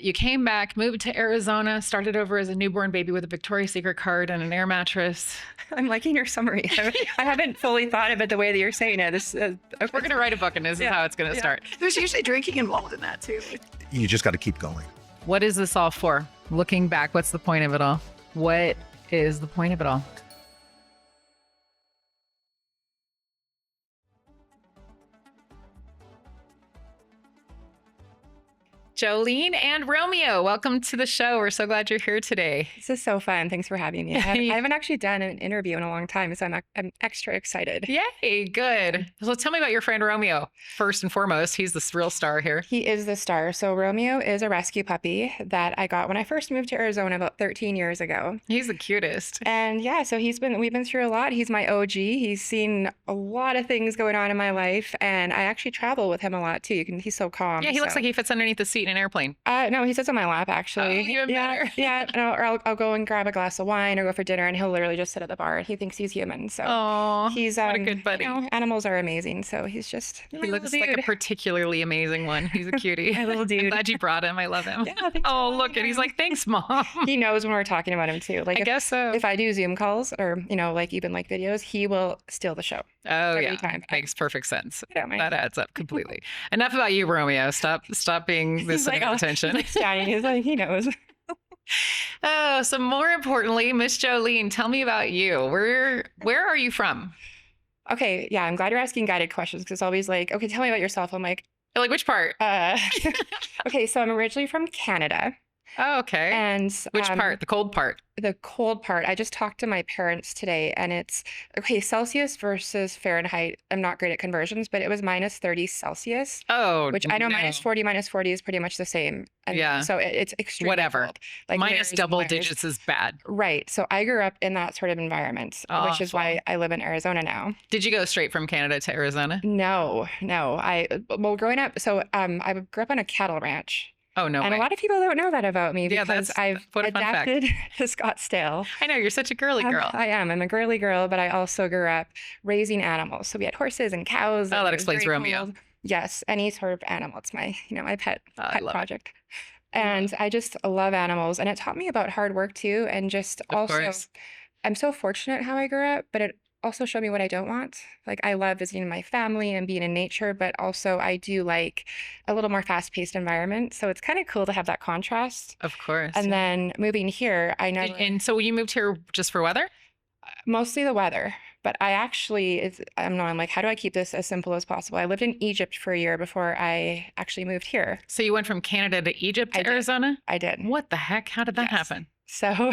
You came back, moved to Arizona, started over as a newborn baby with a Victoria's Secret card and an air mattress. I'm liking your summary. I haven't fully thought of it the way that you're saying it. We're going to write a book and this is how it's going to start. There's usually drinking involved in that too. You just got to keep going. What is this all for? Looking back, what's the point of it all? What is the point of it all? Jolene and Romeo, welcome to the show. We're so glad you're here today. This is so fun. Thanks for having me. I haven't actually done an interview in a long time, so I'm extra excited. Yay, good. So tell me about your friend Romeo. First and foremost, he's the real star here. He is the star. So Romeo is a rescue puppy that I got when I first moved to Arizona about 13 years ago. He's the cutest. And yeah, so we've been through a lot. He's my OG. He's seen a lot of things going on in my life, and I actually travel with him a lot too. He's so calm. Yeah, he looks like he fits underneath the seat in an airplane. No, he sits on my lap actually. Even better. Yeah. Or I'll go and grab a glass of wine or go for dinner, and he'll literally just sit at the bar. And he thinks he's human. So he's what a good buddy. Animals are amazing. So he's just he looks like a particularly amazing one. He's a cutie. A little dude. I'm glad you brought him. I love him. Yeah, look, and he's like, thanks, Mom. He knows when we're talking about him too. Like I guess so. If I do Zoom calls or like even like videos, he will steal the show. Every time. Makes perfect sense. I don't mind. That adds up completely. Enough about you, Romeo. Stop being this center of attention. He's like, he knows. So more importantly, Miss Jolene, tell me about you. Where are you from? Okay, yeah, I'm glad you're asking guided questions because it's always like, okay, tell me about yourself. I'm like which part? Okay, so I'm originally from Canada. Oh, okay. And which part? The cold part? The cold part. I just talked to my parents today, and it's okay. Celsius versus Fahrenheit. I'm not great at conversions, but it was minus 30 Celsius. Oh, which I know minus 40 is pretty much the same. And yeah. So it's extremely whatever. cold. Like minus double digits is bad. Right. So I grew up in that sort of environment, which is why I live in Arizona now. Did you go straight from Canada to Arizona? No. Growing up, so I grew up on a cattle ranch. Oh, no And way. a lot of people don't know that about me because I've adapted to Scottsdale. I know, you're such a girly girl. I am. I'm a girly girl, but I also grew up raising animals. So we had horses and cows. Oh, that explains Romeo. Cool. Yes, any sort of animal. It's my, my pet project. And I just love animals. And it taught me about hard work too. And just also, I'm so fortunate how I grew up, but it also showed me what I don't want. Like I love visiting my family and being in nature, but also I do like a little more fast-paced environment. So it's kind of cool to have that contrast. Of course. And then moving here, I never. And so you moved here just for weather? Mostly the weather. But I actually, I'm like, how do I keep this as simple as possible? I lived in Egypt for a year before I actually moved here. So you went from Canada to Egypt to Arizona? I did. What the heck? How did that happen? So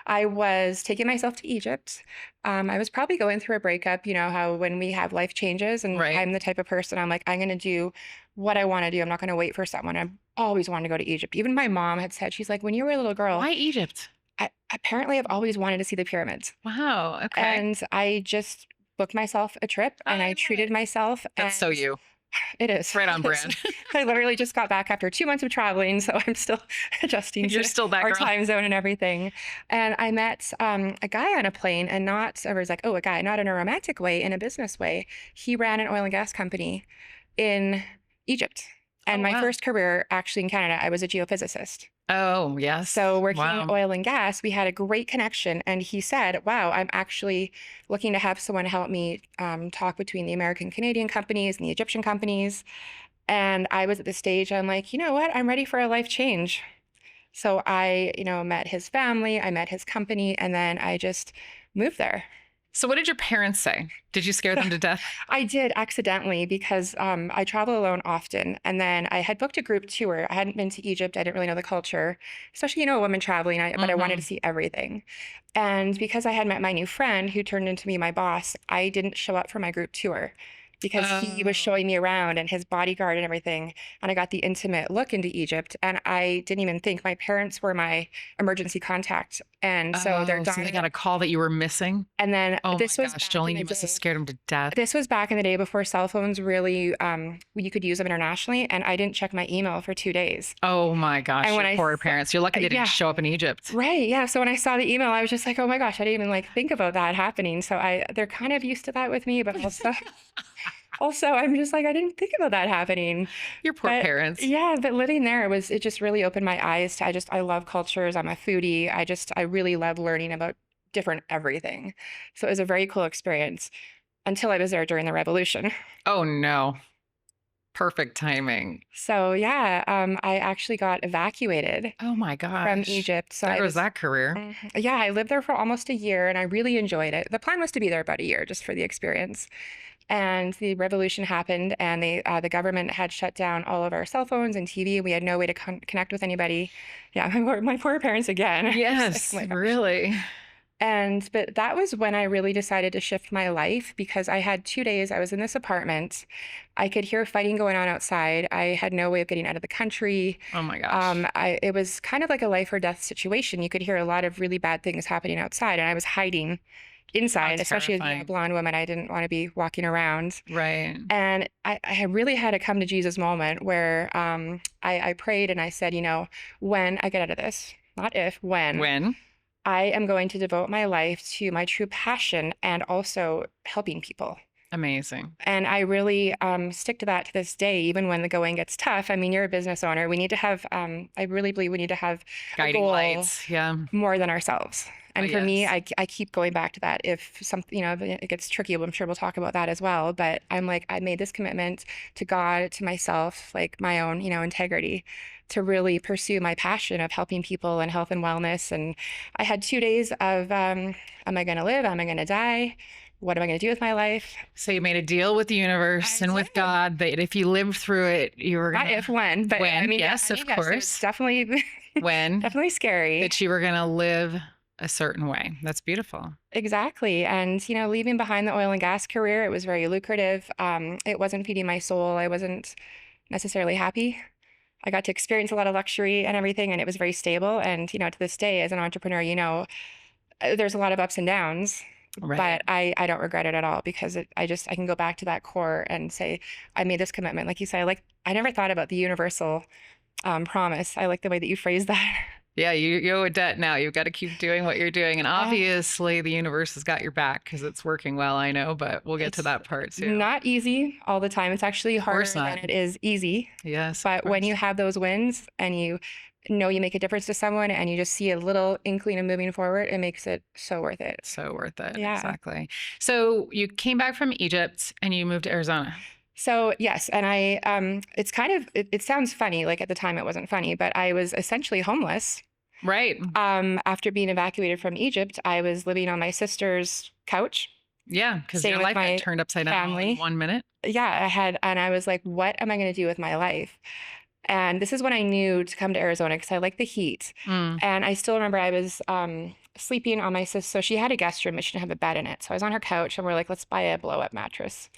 I was taking myself to Egypt. I was probably going through a breakup, how when we have life changes and I'm the type of person, I'm like, I'm going to do what I want to do. I'm not going to wait for someone. I've always wanted to go to Egypt. Even my mom had said, she's like, when you were a little girl. Why Egypt? Apparently I've always wanted to see the pyramids. Wow. Okay. And I just booked myself a trip and I treated myself. That's so you. It is. Right on brand. I literally just got back after 2 months of traveling, so I'm still adjusting to our time zone and everything. And I met a guy on a plane, and not in a romantic way, in a business way. He ran an oil and gas company in Egypt. And my first career actually in Canada, I was a geophysicist. Oh, yes. So working in oil and gas, we had a great connection. And he said, wow, I'm actually looking to have someone help me talk between the American Canadian companies and the Egyptian companies. And I was at the stage, I'm like, you know what? I'm ready for a life change. So I, met his family, I met his company, and then I just moved there. So what did your parents say? Did you scare them to death? I did accidentally because I travel alone often. And then I had booked a group tour. I hadn't been to Egypt. I didn't really know the culture, especially, a woman traveling, but I wanted to see everything. And because I had met my new friend who turned into me my boss, I didn't show up for my group tour because he was showing me around and his bodyguard and everything. And I got the intimate look into Egypt. And I didn't even think my parents were my emergency contact. And so they're dying. So they got a call that you were missing? And then this was Jolene, you must have scared them to death. This was back in the day before cell phones really, you could use them internationally. And I didn't check my email for 2 days. Oh my gosh, your poor parents. You're lucky they didn't show up in Egypt. Right, yeah. So when I saw the email, I was just like, oh my gosh, I didn't even think about that happening. So they're kind of used to that with me, but also Also, I'm just like, I didn't think about that happening. Your poor But parents. yeah, but living there it just really opened my eyes to I love cultures. I'm a foodie. I really love learning about different everything. So it was a very cool experience until I was there during the revolution. Oh no. Perfect timing. So yeah, I actually got evacuated Oh my from gosh. Egypt. So There I goes was that career. yeah, I lived there for almost a year and I really enjoyed it. The plan was to be there about a year just for the experience. And the revolution happened, and the government had shut down all of our cell phones and TV. We had no way to connect with anybody. Yeah, my poor parents again. Just like, oh Yes, my gosh. really. But that was when I really decided to shift my life because I had 2 days. I was in this apartment. I could hear fighting going on outside. I had no way of getting out of the country. Oh my gosh. It was kind of like a life or death situation. You could hear a lot of really bad things happening outside, and I was hiding How inside, especially as a terrifying. blonde woman. I didn't want to be walking around. Right. And I really had a come to Jesus moment where I prayed and I said, when I get out of this, not if, when, When? I am going to devote my life to my true passion and also helping people. Amazing. And I really stick to that to this day, even when the going gets tough. I mean, you're a business owner. We need to have, I really believe we need to have a Guiding goal lights. Yeah. more than ourselves. Oh, And for me, yes. I keep going back to that. If something, if it gets tricky, I'm sure we'll talk about that as well. But I'm like, I made this commitment to God, to myself, like my own, integrity to really pursue my passion of helping people and health and wellness. And I had 2 days of, am I going to live? Am I going to die? What am I going to do with my life? So you made a deal with the universe I and with did. God that if you lived through it, you were Not gonna if, when, but I when, mean, yeah, yes, of yes, it was course. definitely, When definitely scary. that you were gonna live a certain way. That's beautiful. Exactly. And, leaving behind the oil and gas career, it was very lucrative. It wasn't feeding my soul. I wasn't necessarily happy. I got to experience a lot of luxury and everything, and it was very stable. And, to this day, as an entrepreneur, there's a lot of ups and downs, Right. but I don't regret it at all because I can go back to that core and say, I made this commitment. Like you said, I never thought about the universal promise. I like the way that you phrased that. Yeah, you owe a debt now. You've got to keep doing what you're doing. And obviously the universe has got your back because it's working well, I know, but we'll get to It's that part too. Of not easy all the time. It's actually harder course not. than it is easy. Yes, of But when course. you have those wins and you know you make a difference to someone and you just see a little inkling of moving forward, it makes it so worth it. So worth it. Yeah. Exactly. So you came back from Egypt and you moved to Arizona. So yes, and it's kind of it sounds funny. Like at the time, it wasn't funny, but I was essentially homeless. Right. After being evacuated from Egypt, I was living on my sister's couch, Yeah, because staying your with life got my turned upside down all in family. 1 minute. Yeah, and I was like, what am I going to do with my life? And this is when I knew to come to Arizona because I like the heat. Mm. And I still remember I was sleeping on my sister. So she had a guest room, but she didn't have a bed in it. So I was on her couch and we're like, let's buy a blow up mattress.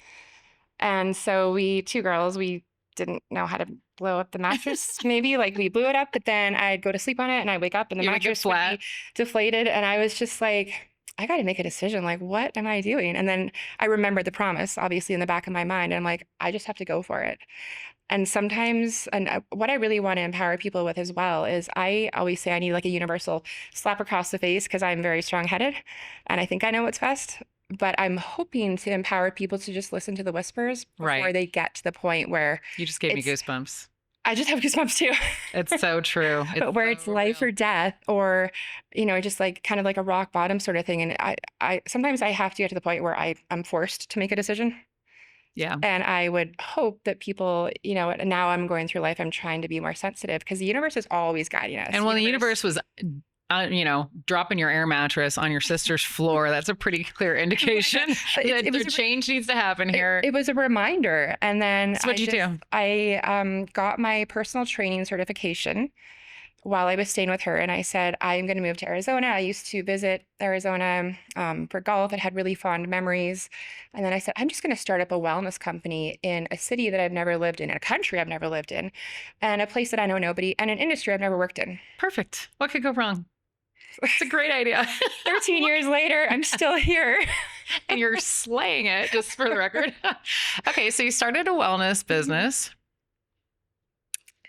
And so we, two girls, we didn't know how to blow up the mattress. Maybe like we blew it up, but then I'd go to sleep on it and I'd wake up and the You would get mattress would flat. be deflated. And I was just like, I got to make a decision. Like, what am I doing? And then I remembered the promise, obviously, in the back of my mind. And I'm like, I just have to go for it. And sometimes, what I really want to empower people with as well is I always say I need like a universal slap across the face because I'm very strong headed and I think I know what's best. But I'm hoping to empower people to just listen to the whispers before Right. they get to the point where You just gave me it's, goosebumps. I just have goosebumps too. It's so true. It's But where so it's life real. or death or, just like kind of like a rock bottom sort of thing. And I sometimes I have to get to the point where I'm forced to make a decision. Yeah. And I would hope that people, now I'm going through life, I'm trying to be more sensitive because the universe is always guiding us. And when the universe was, dropping your air mattress on your sister's floor, that's a pretty clear indication that it was change needs to happen here. it was a reminder. And then So what'd you do? I got my personal training certification while I was staying with her. And I said, I'm going to move to Arizona. I used to visit Arizona for golf. It had really fond memories. And then I said, I'm just going to start up a wellness company in a city that I've never lived in a country I've never lived in, and a place that I know nobody, and an industry I've never worked in. Perfect. What could go wrong? It's a great idea. 13 years later, I'm still here. And you're slaying it, just for the record. Okay, so you started a wellness business.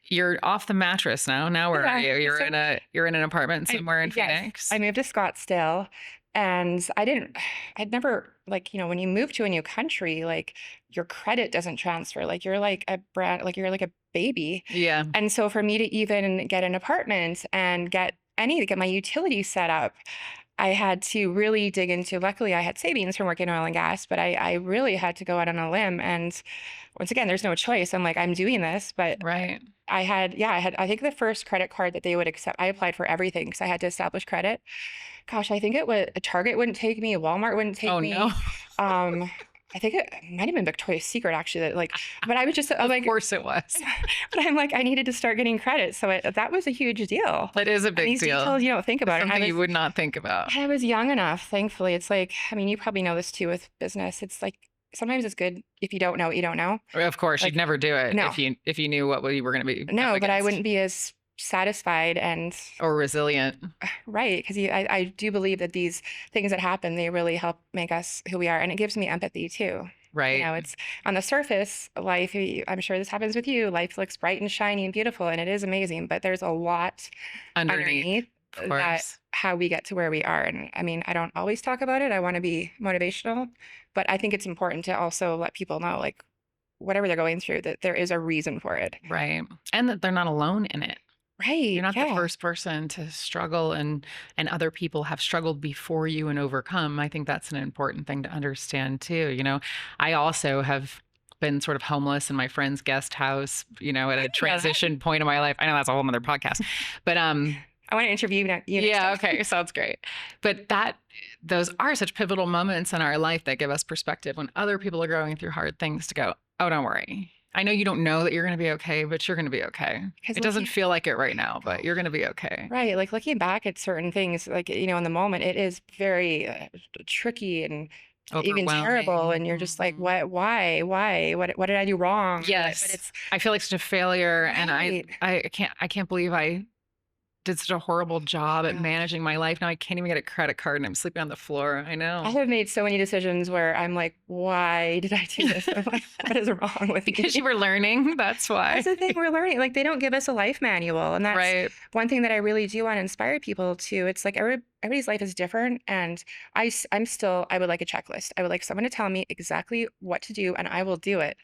You're off the mattress now. Now where are Yeah, you? so You're in an apartment somewhere in yes, Phoenix. I moved to Scottsdale. And I'd never, like, when you move to a new country, like your credit doesn't transfer. Like you're like a baby. Yeah. And so for me to even get an apartment and get my utilities set up, I had to really dig into, luckily I had savings from working in oil and gas, but I really had to go out on a limb. And once again, there's no choice. I'm like, I'm doing this, but Right. I think the first credit card that they would accept, I applied for everything because I had to establish credit. Gosh, I think it was a Target wouldn't take me, a Walmart wouldn't take Oh no. me. Um, I think it might have been Victoria's Secret actually that like, but I was just I'm Of like, course it was. but I'm like, I needed to start getting credit. So that was a huge deal. That is a And big these deal. details you don't think It's about. And something you would not think about. I was young enough, thankfully. It's like, I mean, you probably know this too with business. It's like sometimes it's good if you don't know what you don't know. Of course, you'd Like, never do it no, if you knew what you were going to be up no, but I against wouldn't be as satisfied and or resilient. right, because I do believe that these things that happen, they really help make us who we are, and it gives me empathy too. Right. It's on the surface, life, I'm sure this happens with you, life looks bright and shiny and beautiful, and it is amazing, but there's a lot Underneath, underneath of that course. how we get to where we are. And I mean, I don't always talk about it. I want to be motivational, but I think it's important to also let people know, like, whatever they're going through, that there is a reason for it. Right. And that they're not alone in it. You're Right. not the Yeah. first person to struggle and other people have struggled before you and overcome. I think that's an important thing to understand too. I also have been sort of homeless in my friend's guest house, at I a didn't know that. transition point in my life. I know that's a whole nother podcast. But I want to interview you next yeah, time. okay, sounds great. But those are such pivotal moments in our life that give us perspective when other people are going through hard things to go, oh, don't worry. I know you don't know that you're going to be okay, but you're going to be okay. Because It doesn't feel like it right now, but you're going to be okay. right, like looking back at certain things, like, in the moment, it is very tricky and even terrible. Overwhelming. And you're just like, Mhm. why, what did I do wrong? But Yes. it's I feel like such a failure and right. I can't believe I did such a horrible job at Yeah. managing my life. Now I can't even get a credit card and I'm sleeping on the floor. I I know. have made so many decisions where I'm like, why did I do this? I'm like, what is wrong with Because you me? were learning, that's That's why. the thing we're learning. Like, they don't give us a life manual. And that's Right. one thing that I really do want to inspire people to. It's like everybody's life is different. And I would like a checklist. I would like someone to tell me exactly what to do and I will do it.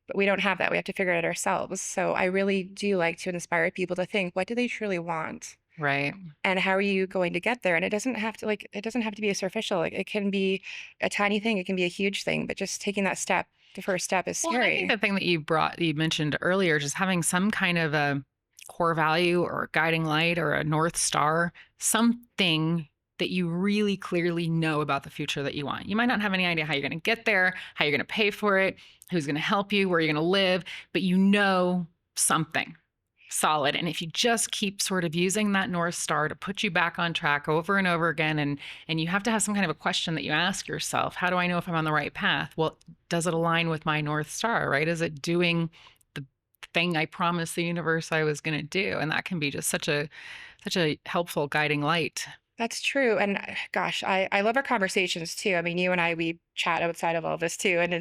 But we don't have that. We have to figure it out ourselves. So I really do like to inspire people to think, what do they truly want? Right. And how are you going to get there? And it doesn't have to be a superficial, like it can be a tiny thing, it can be a huge thing, but just taking that step, the first step is Well, and I think scary. the thing that you mentioned earlier, just having some kind of a core value or a guiding light or a North Star, something that you really clearly know about the future that you want. You might not have any idea how you're going to get there, how you're going to pay for it, who's going to help you, where you're going to live, but you know something solid. And if you just keep sort of using that North Star to put you back on track over and over again, and you have to have some kind of a question that you ask yourself, how do I know if I'm on the right path? Well, does it align with my North Star, right? Is it doing the thing I promised the universe I was going to do? And that can be just such a helpful guiding light. That's true. And gosh, I love our conversations too. I mean, you and I, we chat outside of all this too. And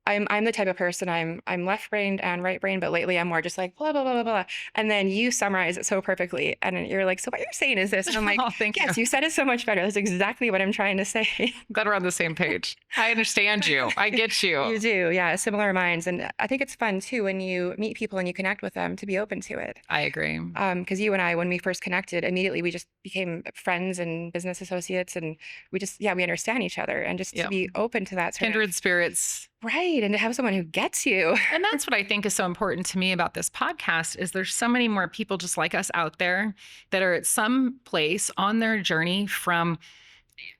I'm the type of person, I'm left-brained and right-brained, but lately I'm more just like blah blah blah blah blah. And then you summarize it so perfectly, and you're like, "So what you're saying is this?" And I'm like, Oh, thank you. "Yes, you said it so much better. That's exactly what I'm trying to say." Glad we're on the same page. I understand you. I get you. You do, yeah, similar minds, and I think it's fun too when you meet people and you connect with them to be open to it. I agree. Because you and I, when we first connected, immediately we just became friends and business associates, and we understand each other, and just to Yeah. be open to that sort of Kindred spirits. right, and to have someone who gets you. And that's what I think is so important to me about this podcast is there's so many more people just like us out there that are at some place on their journey from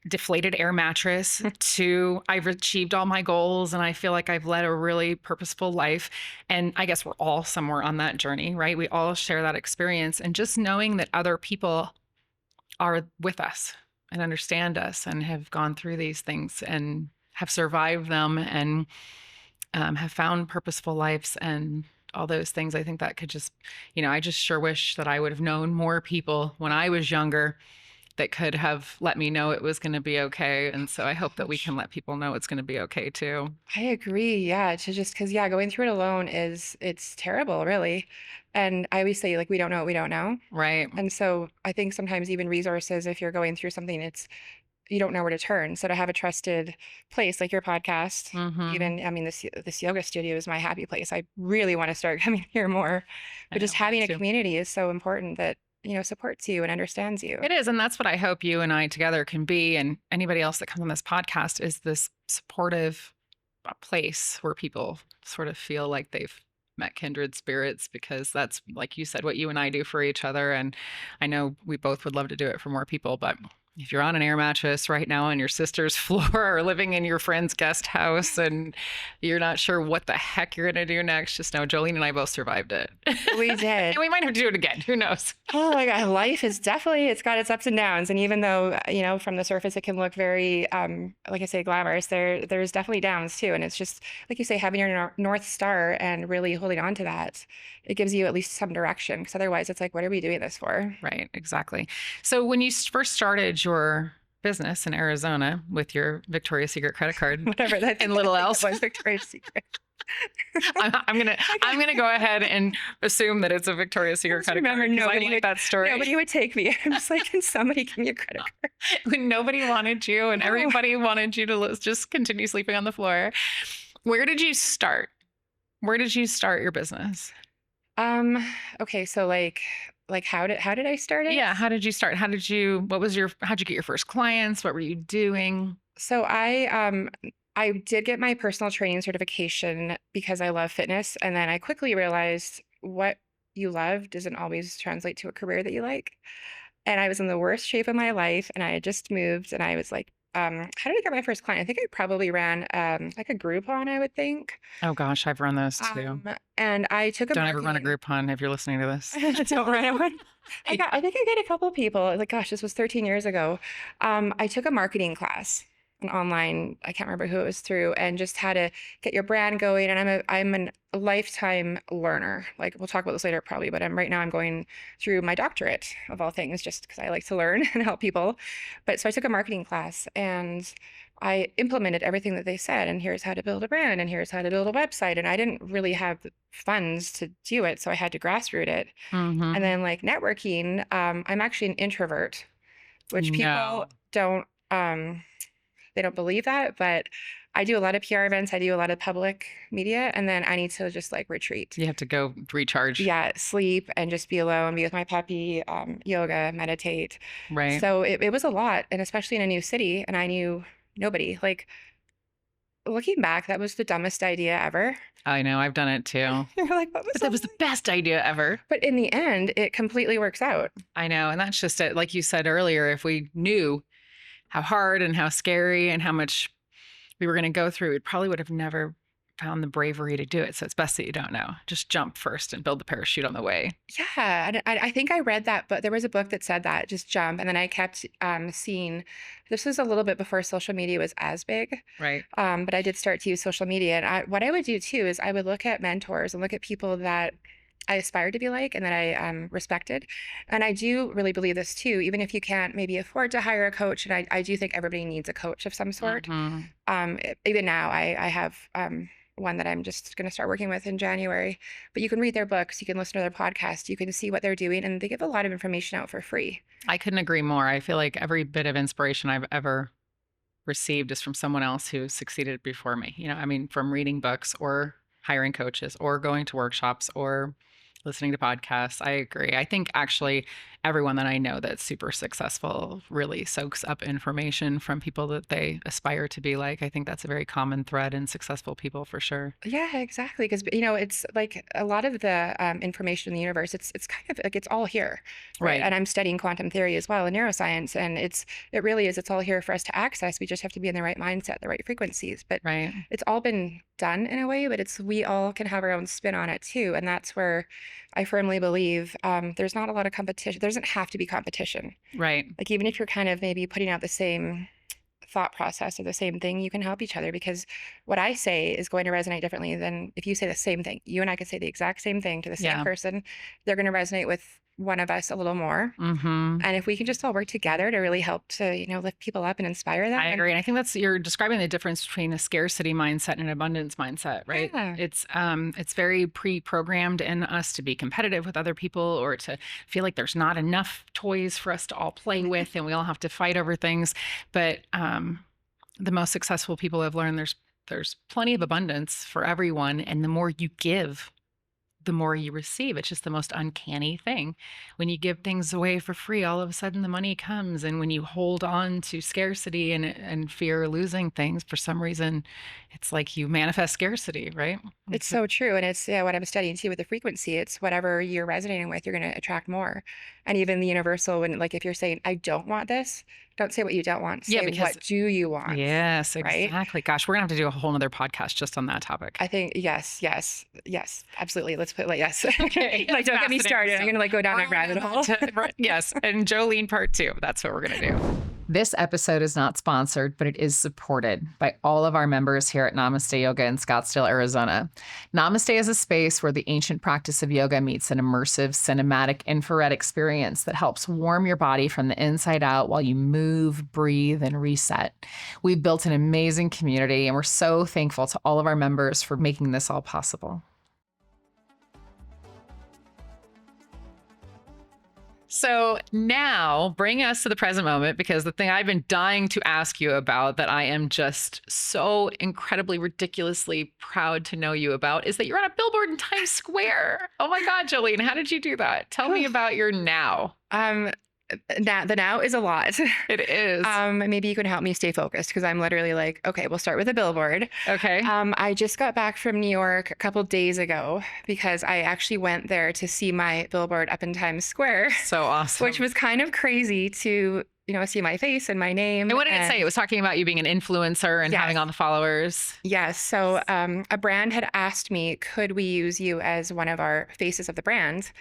deflated air mattress to I've achieved all my goals and I feel like I've led a really purposeful life. And I guess we're all somewhere on that journey, right? We all share that experience. And just knowing that other people are with us and understand us and have gone through these things and have survived them and have found purposeful lives and all those things. I think that could just, I just sure wish that I would have known more people when I was younger that could have let me know it was going to be okay. And so I hope that we can let people know it's going to be okay too. I agree. Yeah, to just because yeah, going through it alone it's terrible, really. And I always say like we don't know what we don't know. Right. And so I think sometimes even resources, if you're going through something, you don't know where to turn. So to have a trusted place like your podcast, Mm-hmm. even, I mean, this yoga studio is my happy place. I really want to start coming here more, I but just know, me having a too. community is so important that, supports you and understands you. It is. And that's what I hope you and I together can be. And anybody else that comes on this podcast is this supportive place where people sort of feel like they've met kindred spirits, because that's, like you said, what you and I do for each other. And I know we both would love to do it for more people, but if you're on an air mattress right now on your sister's floor or living in your friend's guest house and you're not sure what the heck you're going to do next, just know Jolene and I both survived it. We And did. we might have to do it again. Who knows? Oh my God, life is definitely, it's got its ups and downs. And even though, from the surface it can look very, like I say, glamorous, there's definitely downs too. And it's just, like you say, having your North Star and really holding on to that, it gives you at least some direction. Because otherwise it's like, what are we doing this for? Right, exactly. So when you first started your business in Arizona with your Victoria's Secret credit card Whatever that and little I think else, it was Victoria's Secret. I'm gonna go ahead and assume that it's a Victoria's Secret credit card, Remember, because I like that story. nobody would take me. I'm just like, can somebody give me a credit card? When nobody wanted you and No. everybody wanted you to just continue sleeping on the floor. Where did you start? Where did you start your business? Um, okay, so like how did I start it? Yeah, how did you start? How'd you get your first clients? What were you doing? So I did get my personal training certification because I love fitness, and then I quickly realized what you love doesn't always translate to a career that you like. And I was in the worst shape of my life, and I had just moved, and I was like, how did I get my first client? I think I probably ran like a Groupon, I would think. Oh gosh, I've run those too. And I took a Don't ever run a marketing. Groupon if you're listening to this. Don't run one. I think I got a couple people. Like, gosh, this was 13 years ago. I took a marketing class, an online. I can't remember who it was through, and just how to get your brand going. And I'm a lifetime learner. Like, we'll talk about this later probably, but right now I'm going through my doctorate of all things, just because I like to learn and help people. But so I took a marketing class and I implemented everything that they said, and here's how to build a brand, and here's how to build a website. And I didn't really have the funds to do it, so I had to grassroot it. And Mm-hmm. then like networking, I'm actually an introvert, which people No, don't they don't believe that, but I do a lot of PR events, I do a lot of public media, and then I need to just like retreat. you have to go recharge, Yeah, sleep and just be alone, be with my puppy, yoga, meditate. right? So it was a lot, and especially in a new city, and I knew nobody. Like, looking back, that was the dumbest idea ever. I know, I've done it too. You're like, what was But that was the best idea ever. But in the end, it completely works out. I know. And that's just it. Like you said earlier, if we knew how hard and how scary and how much we were going to go through, we probably would have never found the bravery to do it. So it's best that you don't know. Just jump first and build the parachute on the way. Yeah, and I think I read that, but there was a book that said that, just jump. And then I kept seeing, this was a little bit before social media was as big, Right. but I did start to use social media. And what I would do too is I would look at mentors and look at people that I aspired to be like and that I respected. And I do really believe this too, even if you can't maybe afford to hire a coach. And I do think everybody needs a coach of some sort. Mhm. Even now, I have one that I'm just going to start working with in January. But you can read their books, you can listen to their podcast, you can see what they're doing, and they give a lot of information out for free. I couldn't agree more. I feel like every bit of inspiration I've ever received is from someone else who succeeded before me. I mean, from reading books or hiring coaches or going to workshops or listening to podcasts. I agree. I think actually everyone that I know that's super successful really soaks up information from people that they aspire to be like. I think that's a very common thread in successful people for sure. Yeah, exactly. Because it's like a lot of the information in the universe. It's kind of like it's all here, right? Right. And I'm studying quantum theory as well and neuroscience, and it really is. It's all here for us to access. We just have to be in the right mindset, the right frequencies. But Right. it's all been done in a way, but we all can have our own spin on it too. And that's where I firmly believe there's not a lot of competition. There doesn't have to be competition. Right. Like, even if you're kind of maybe putting out the same thought process or the same thing, you can help each other, because what I say is going to resonate differently than if you say the same thing. You and I could say the exact same thing to the same Yeah. person. They're going to resonate with one of us a little more. Mm-hmm. And if we can just all work together to really help to, lift people up and inspire them. I agree. And I think you're describing the difference between a scarcity mindset and an abundance mindset, right? Yeah. It's very pre-programmed in us to be competitive with other people or to feel like there's not enough toys for us to all play with and we all have to fight over things. But the most successful people have learned there's plenty of abundance for everyone. And the more you give, the more you receive. It's just the most uncanny thing. When you give things away for free, all of a sudden the money comes. And when you hold on to scarcity and fear of losing things, for some reason, it's like you manifest scarcity, right? It's so true. And it's what I'm studying too with the frequency. It's whatever you're resonating with, you're going to attract more. And even the universal, when like if you're saying, I don't want this, don't say what you don't want. Say, what do you want? Yes, right? exactly. Gosh, we're gonna have to do a whole nother podcast just on that topic. I think yes, absolutely. Let's put like yes. Okay. Like don't get me started. I'm gonna like go down that rabbit hole. Yes, and Jolene part 2. That's what we're gonna do. This episode is not sponsored, but it is supported by all of our members here at Namaste Yoga in Scottsdale, Arizona. Namaste is a space where the ancient practice of yoga meets an immersive, cinematic, infrared experience that helps warm your body from the inside out while you move, breathe, and reset. We've built an amazing community, and we're so thankful to all of our members for making this all possible. So now bring us to the present moment, because the thing I've been dying to ask you about that I am just so incredibly ridiculously proud to know you about is that you're on a billboard in Times Square. Oh my God, Jolene, how did you do that? Tell me about your now. The now is a lot. It is. Maybe you can help me stay focused because I'm literally like, okay, we'll start with a billboard. Okay. I just got back from New York a couple days ago because I actually went there to see my billboard up in Times Square. So awesome. Which was kind of crazy to, see my face and my name. And what did it say? It was talking about you being an influencer and having all the followers. Yes. So a brand had asked me, could we use you as one of our faces of the brand?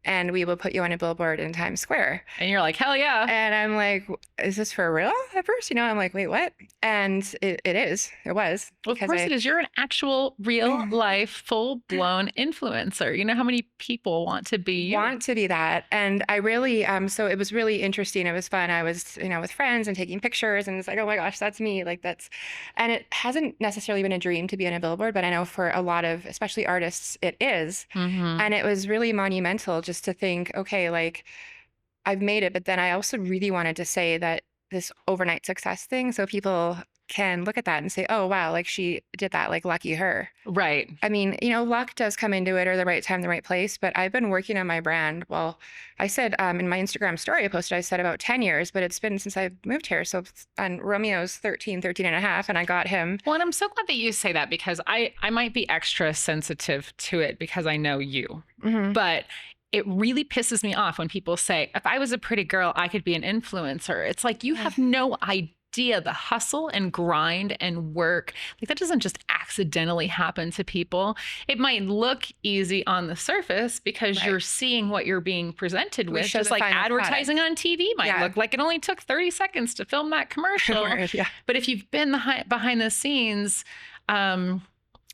And we will put you on a billboard in Times Square. And you're like, hell yeah. And I'm like, is this for real at first? I'm like, wait, what? And it is. It was. Well, of course it is. You're an actual real life, full blown influencer. You know how many people want to be you? Want to be that. And I really, so it was really interesting. It was fun. I was, with friends and taking pictures and it's like, oh my gosh, that's me. And it hasn't necessarily been a dream to be on a billboard, but I know for a lot of, especially artists, it is. Mm-hmm. And it was really monumental just to think, okay, like I've made it, but then I also really wanted to say that this overnight success thing, so people can look at that and say, oh, wow, like she did that, like lucky her. Right. I mean, luck does come into it or the right time, the right place, but I've been working on my brand. Well, I said in my Instagram story I posted, I said about 10 years, but it's been since I moved here. So on Romeo's 13 and a half, and I got him. Well, and I'm so glad that you say that because I might be extra sensitive to it because I know you, but it really pisses me off when people say, if I was a pretty girl, I could be an influencer. It's like, you have no idea the hustle and grind and work. Like that doesn't just accidentally happen to people. It might look easy on the surface because you're seeing what you're being presented with, just like advertising on TV might look like. It only took 30 seconds to film that commercial. But if you've been behind the scenes,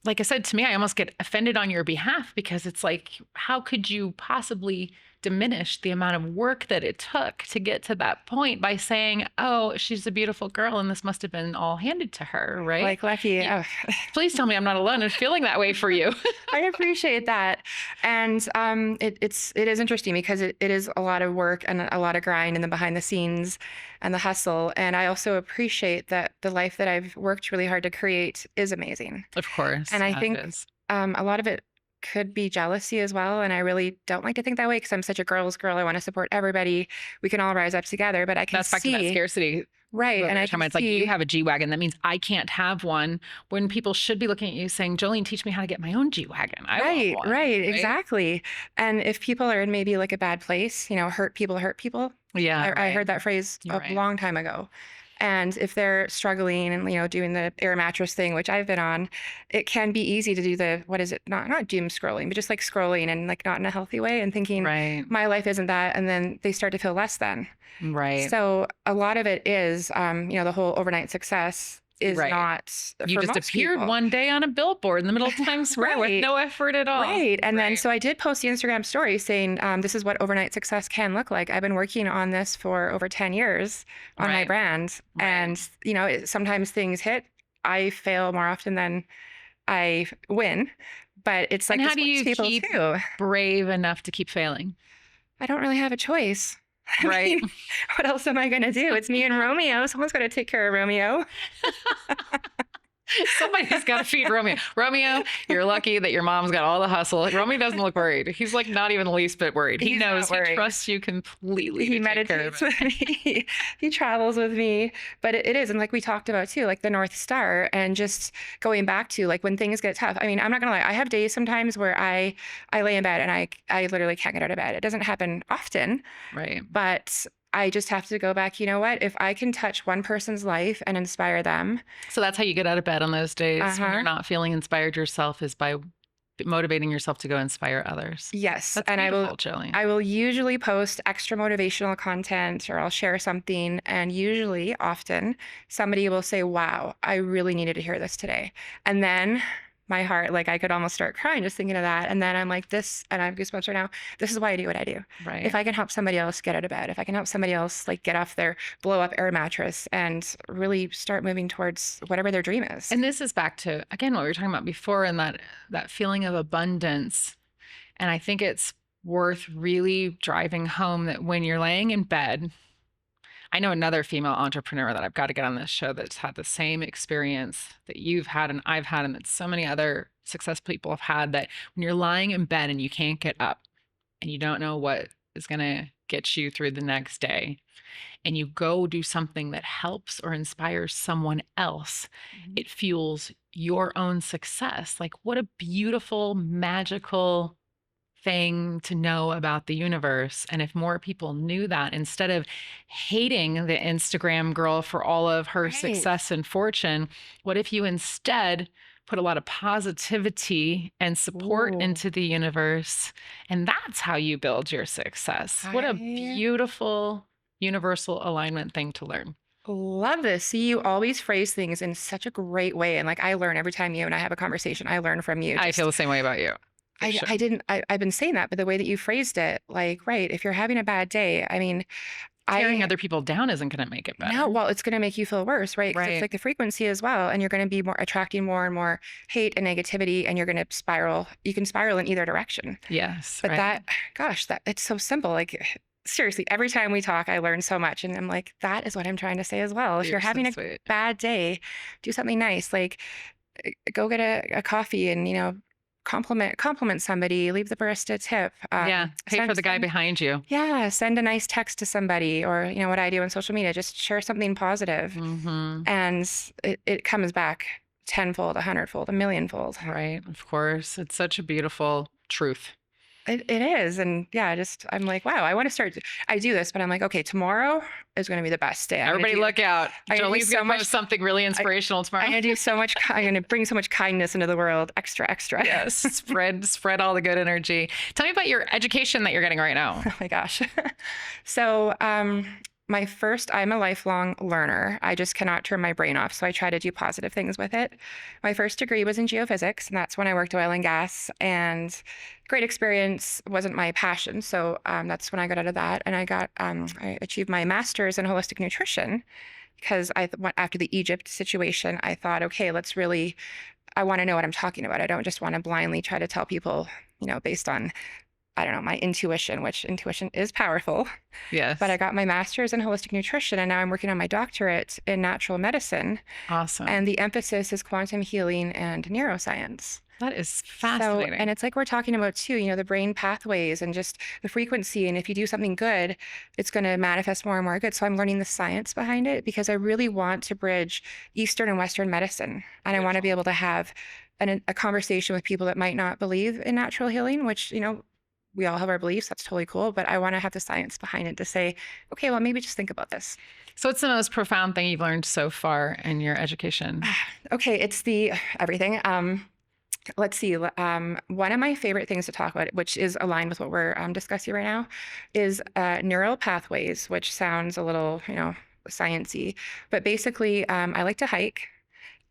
like I said, to me, I almost get offended on your behalf because it's like, how could you possibly diminish the amount of work that it took to get to that point by saying, oh, she's a beautiful girl and this must have been all handed to her, right? Like lucky. Please tell me I'm not alone in feeling that way for you. I appreciate that. And it is interesting because it is a lot of work and a lot of grind and the behind the scenes and the hustle. And I also appreciate that the life that I've worked really hard to create is amazing. Of course. And I think a lot of it could be jealousy as well. And I really don't like to think that way because I'm such a girl's girl. I want to support everybody. We can all rise up together, but I can That's back to that scarcity. Right. And I can it's like you have a G-Wagon. That means I can't have one when people should be looking at you saying, Jolene, teach me how to get my own G-Wagon. I want one, right. Exactly. And if people are in maybe like a bad place, hurt people hurt people. Yeah. I heard that phrase a long time ago. And if they're struggling and, doing the air mattress thing, which I've been on, it can be easy to do the, what is it? Not doom scrolling, but just like scrolling and like not in a healthy way and thinking my life isn't that. And then they start to feel less than. Right. So a lot of it is, the whole overnight success is Right. not You for just most appeared people. one day on a billboard in the middle of Times Square with Right. no effort at all. Right. And then, Right. so I did post the Instagram story saying, this is what overnight success can look like. I've been working on this for over 10 years on my Right. brand. Right. And, sometimes things hit. I fail more often than I win, but it's And like how this do works you people keep too. brave enough to keep failing? I don't really have a choice. I Right. mean, what else am I going to do? It's me and Romeo. Someone's got to take care of Romeo. Somebody's got to feed Romeo. Romeo, you're lucky that your mom's got all the hustle. Romeo doesn't look worried. He's like not even the least bit worried. He He's knows, not he worried. trusts you completely He to take care of meditates it. with me. He travels with me, but it is. And like we talked about too, like the North Star and just going back to like when things get tough. I mean, I'm not gonna lie. I have days sometimes where I lay in bed and I literally can't get out of bed. It doesn't happen often, Right. but I just have to go back. You know what? If I can touch one person's life and inspire them, So that's how you get out of bed on those days when you're uh-huh. not feeling inspired yourself, is by motivating yourself to go inspire others. Yes, That's and beautiful, Jillian. I will usually post extra motivational content or I'll share something, and usually often somebody will say, "Wow, I really needed to hear this today." And then my heart, like I could almost start crying just thinking of that. And then I'm like, this, and I have goosebumps right now. This is why I do what I do. Right. If I can help somebody else get out of bed, if I can help somebody else like get off their blow up air mattress and really start moving towards whatever their dream is. And this is back to, again, what we were talking about before, and that feeling of abundance. And I think it's worth really driving home that when you're laying in bed, I know another female entrepreneur that I've got to get on this show that's had the same experience that you've had and I've had, and that so many other successful people have had, that when you're lying in bed and you can't get up and you don't know what is going to get you through the next day, and you go do something that helps or inspires someone else, it fuels your own success. Like, what a beautiful, magical thing to know about the universe. And if more people knew that, instead of hating the Instagram girl for all of her Right. success and fortune, what if you instead put a lot of positivity and support Ooh. into the universe? And that's how you build your success. What a I beautiful universal alignment thing to learn. love this. See, you always phrase things in such a great way. And like I learn every time you and I have a conversation, I learn from you. I Just feel the same way about you. for sure. I've been saying that, but the way that you phrased it, like, right, if you're having a bad day, I mean, Tearing I other people down isn't going to make it better. no, well, it's going to make you feel worse, right? 'Cause Right. it's like the frequency as well. And you're going to be more attracting more and more hate and negativity, and you're going to spiral. You can spiral in either direction. Yes. But right. that, gosh, that it's so simple. Like, seriously, every time we talk, I learn so much. And I'm like, that is what I'm trying to say as well. If You're you're so having a sweet. bad day, do something nice. Like, go get a coffee and, compliment somebody, leave the barista a tip. Yeah. Pay for Send, the guy send, behind you. yeah, send a nice text to somebody, or, what I do on social media, just share something positive, Mm-hmm. and it comes back tenfold, a hundredfold, a millionfold. Right. Of course. It's such a beautiful truth. It is. And yeah, I'm like, wow, I want to start. I do this, but I'm like, okay, tomorrow is going to be the best day. Everybody look out. I'm gonna do Jolie's so going to much- post something really inspirational I'm tomorrow. going to do so much. I'm going to bring so much kindness into the world. Extra, extra. Yes. Spread all the good energy. Tell me about your education that you're getting right now. Oh my gosh. So, I'm a lifelong learner. I just cannot turn my brain off. So I try to do positive things with it. My first degree was in geophysics, and that's when I worked oil and gas, and great experience. Wasn't my passion. So that's when I got out of that. And I achieved my master's in holistic nutrition, because after the Egypt situation, I thought, okay, I want to know what I'm talking about. I don't just want to blindly try to tell people, based on, I don't know, my intuition, which intuition is powerful. Yes. But I got my master's in holistic nutrition, and now I'm working on my doctorate in natural medicine. Awesome. And the emphasis is quantum healing and neuroscience. That is fascinating. And it's like we're talking about too, the brain pathways and just the frequency. And if you do something good, it's going to manifest more and more good. So I'm learning the science behind it, because I really want to bridge Eastern and Western medicine. And I want to be able to have a conversation with people that might not believe in natural healing, which, we all have our beliefs. That's totally cool. But I want to have the science behind it to say, okay, well, maybe just think about this. So what's the most profound thing you've learned so far in your education? Okay, it's everything. Let's see. One of my favorite things to talk about, which is aligned with what we're discussing right now, is neural pathways, which sounds a little, sciencey. But basically, I like to hike.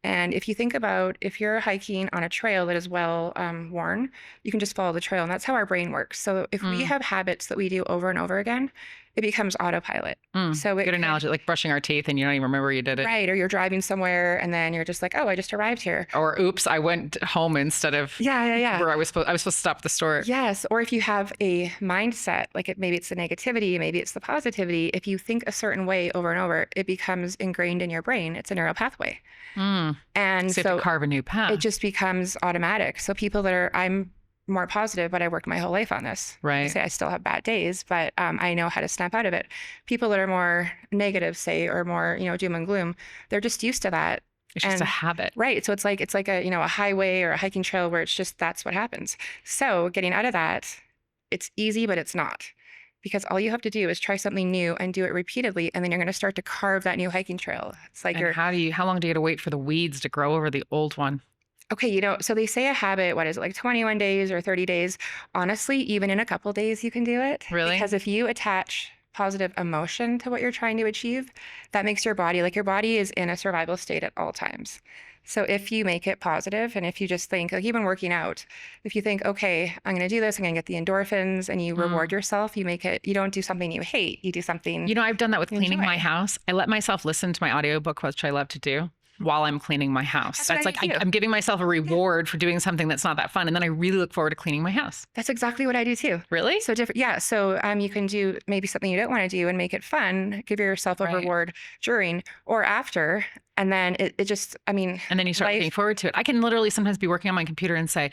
And if you think about if you're hiking on a trail that is well worn, you can just follow the trail. And that's how our brain works. So if we Mm, have habits that we do over and over again, it becomes autopilot. So it good could, analogy, like brushing our teeth and you don't even remember you did it. right. Or you're driving somewhere and then you're just like, oh, I just arrived here. Or oops, I went home instead of Yeah. where I was supposed to stop at the store. Yes. Or if you have a mindset, like maybe it's the negativity, maybe it's the positivity. If you think a certain way over and over, it becomes ingrained in your brain. It's a neural pathway. Mm. And So you have to carve a new it path. just becomes automatic. So people that are, I'm more positive, but I worked my whole life on this. I Right. say I still have bad days, but I know how to snap out of it. People that are more negative, say, or more, doom and gloom, they're just used to that. It's just a And habit. right. So it's like a, a highway or a hiking trail where it's just that's what happens. So getting out of that, it's easy, but it's not. Because all you have to do is try something new and do it repeatedly, and then you're going to start to carve that new hiking trail. It's like And how long do you have to wait for the weeds to grow over the old one? okay, so they say a habit, what is it, like 21 days or 30 days? Honestly, even in a couple days, you can do it. Really? Because if you attach positive emotion to what you're trying to achieve, that makes your body is in a survival state at all times. So if you make it positive and if you just think, like even working out, if you think, okay, I'm going to do this, I'm going to get the endorphins and you reward yourself, you don't do something you hate, you do something I've done that with you cleaning my enjoy. house. I let myself listen to my audiobook, which I love to do, while I'm cleaning my house. That's what That's I like do too. I'm giving myself a Yeah. reward for doing something that's not that fun. And then I really look forward to cleaning my house. That's exactly what I do too. Really? So different, yeah. So you can do maybe something you don't want to do and make it fun. Give yourself a Right. reward during or after, and then it just, I mean, And then you start looking forward to it. I can literally sometimes be working on my computer and say,